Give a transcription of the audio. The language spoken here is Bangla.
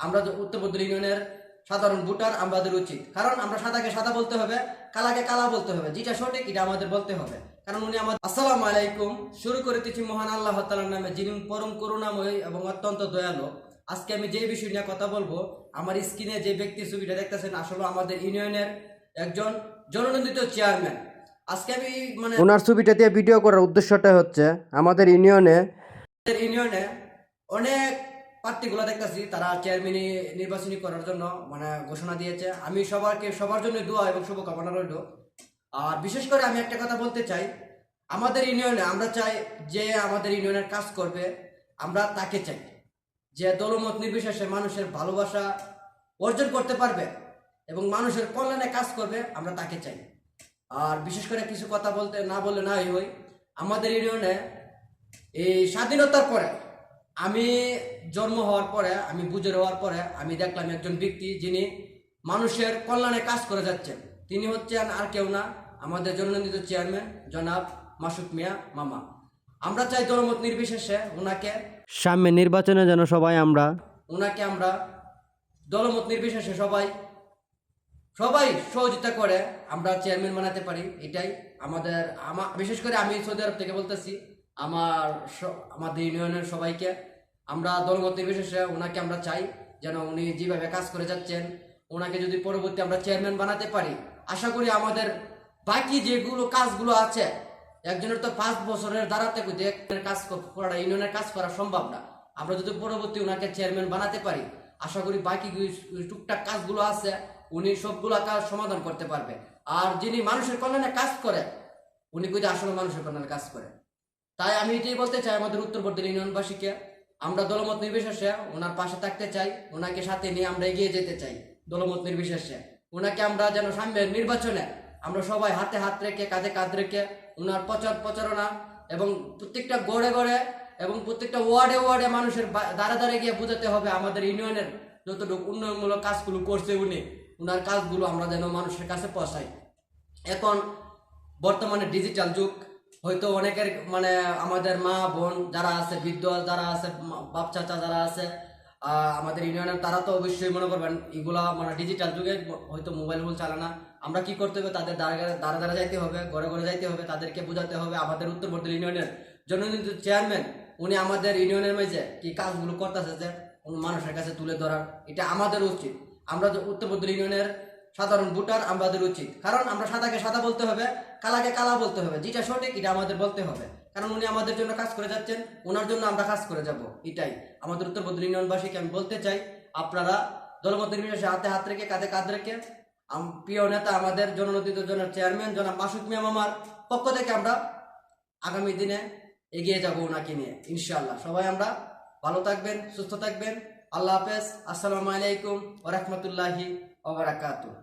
আমরা উত্তরবর্তী ইউনিয়নের সাধারণ ভোটার আমাদের উচিত, কারণ আমরা সাদাকে সাদা বলতে হবে, কালাকে কালা বলতে হবে, যেটা সঠিক এটা আমাদের বলতে হবে। কারণ উনি আমাদের আসসালামু আলাইকুম। শুরু করিতেছি মহান আল্লাহ তাআলার নামে, যিনি পরম করুণাময় এবং অত্যন্ত দয়ালু। আজকে আমি যে বিষয় নিয়ে কথা বলবো, আমার স্ক্রিনে যে ব্যক্তির ছবিটা দেখতেছেন আসলে আমাদের ইউনিয়নের একজন জননন্দিত চেয়ারম্যান। আজকে আমি ওনার ছবিটা দিয়ে ভিডিও করার উদ্দেশ্যটা হচ্ছে আমাদের ইউনিয়নে অনেক প্রার্থীগুলো দেখতেছি তারা চেয়ারম্যান নির্বাচনী করার জন্য ঘোষণা দিয়েছে। আমি সবার জন্য দোয়া এবং শুভকামনা রইল। আর বিশেষ করে আমি একটা কথা বলতে চাই, আমাদের ইউনিয়নে আমরা চাই যে আমাদের ইউনিয়নের কাজ করবে, আমরা তাকে চাই যে দলমত নির্বিশেষে মানুষের ভালোবাসা অর্জন করতে পারবে এবং মানুষের কল্যাণে কাজ করবে, আমরা তাকে চাই। আর বিশেষ করে কিছু কথা না বললে নাই হই। আমাদের ইউনিয়নে এই স্বাধীনতার পরে, আমি জন্ম হওয়ার পরে, আমি বুঝে হওয়ার পরে আমি দেখলাম একজন ব্যক্তি যিনি মানুষের কল্যাণে কাজ করে যাচ্ছেন। তিনি হচ্ছেন আর কেউ না, আমাদের জননন্দিত চেয়ারম্যান জনাব মাসুদ মিয়া মামা। আমরা চাই দলমত নির্বিশেষে সামনে নির্বাচনে যেন ওনাকে আমরা দলমত নির্বিশেষে সবাই সহযোগিতা করে আমরা চেয়ারম্যান বানাতে পারি। এটাই বিশেষ করে আমি সৌদি আরব থেকে বলতেছি আমাদের ইউনিয়নের সবাইকে, আমরা দলমত নির্বিশেষে ওনাকে আমরা চাই যেন উনি যেভাবে কাজ করে যাচ্ছেন, ওনাকে যদি পরবর্তী আমরা চেয়ারম্যান বানাতে পারি, আশা করি আমাদের বাকি যেগুলো কাজগুলো আছে, একজনের তো 5 বছরের দাঁড়াতে কাজ করা, ইউনিয়নের কাজ করা সম্ভব না। আমরা যদি পরবর্তী ওনাকে চেয়ারম্যান বানাতে পারি, আশা করি বাকি টুকটাক কাজগুলো আছে উনি সবগুলা কাজ সমাধান করতে পারবে। আর যিনি মানুষের কল্যাণে কাজ করে, উনি কিন্তু আসলে মানুষের কল্যাণে কাজ করে। তাই আমি এটাই বলতে চাই আমাদের উত্তরবর্তী ইউনিয়নবাসীকে, আমরা দলমত নির্বিশেষে ওনার পাশে থাকতে চাই, ওনাকে সাথে নিয়ে আমরা এগিয়ে যেতে চাই দলমত নির্বিশেষে। ওনাকে আমরা যেন সামনের নির্বাচনে আমরা সবাই হাতে হাত রেখে, কাঁধে কাঁধ রেখে ওনার প্রচারণা এবং প্রত্যেকটা গড়ে গড়ে এবং প্রত্যেকটা ওয়ার্ডে মানুষের দ্বারে গিয়ে বোঝাতে হবে আমাদের ইউনিয়নের যতটুকু উন্নয়নমূলক কাজগুলো করছে উনি, ওনার কাজগুলো আমরা যেন মানুষের কাছে পৌঁছাই। এখন বর্তমানে ডিজিটাল যুগ, হয়তো অনেকের আমাদের মা বোন যারা আছে, বৃদ্ধ যারা আছে, বাপ চাচা যারা আছে আমাদের ইউনিয়নের, তারা তো অবশ্যই মনে করবেন এগুলা ডিজিটাল যুগে হয়তো মোবাইল চালা না। আমরা কি করতে হবে, তাদের দ্বারা যাইতে হবে, ঘরে যাইতে হবে, তাদেরকে বোঝাতে হবে আমাদের উত্তরবর্তী ইউনিয়নের জননন্দিত চেয়ারম্যান উনি আমাদের ইউনিয়নের মাঝে কি কাজগুলো করতেছে যে মানুষের কাছে তুলে ধরার, এটা আমাদের উচিত। আমরা উত্তরবর্তী ইউনিয়নের সাধারণ ভোটার আমাদের উচিত, কারণ আমরা সাদাকে সাদা বলতে হবে, কালাকে কালা বলতে হবে, যেটা সঠিক এটা আমাদের বলতে হবে। কারণ উনি আমাদের জন্য কাজ করে যাচ্ছেন, ওনার জন্য আমরা কাজ করে যাব। এটাই আমাদের উত্তরবর্তী ইউনিয়নবাসীকে আমি বলতে চাই, আপনারা দলমত নির্বিশেষে হাতে হাত রেখে, কাঁধে কাঁধ রেখে প্রিয় নেতা আমাদের জননন্দিত চেয়ারম্যান জনাব মাসুদ মিয়া মামার পক্ষ থেকে আমরা আগামী দিনে এগিয়ে যাব ওনাকে নিয়ে ইনশাআল্লাহ। সবাই আমরা ভালো থাকবেন, সুস্থ থাকবেন। আল্লাহ হাফেজ। আসসালামু আলাইকুম ওয়া রাহমাতুল্লাহি ওয়া বারাকাতুহু।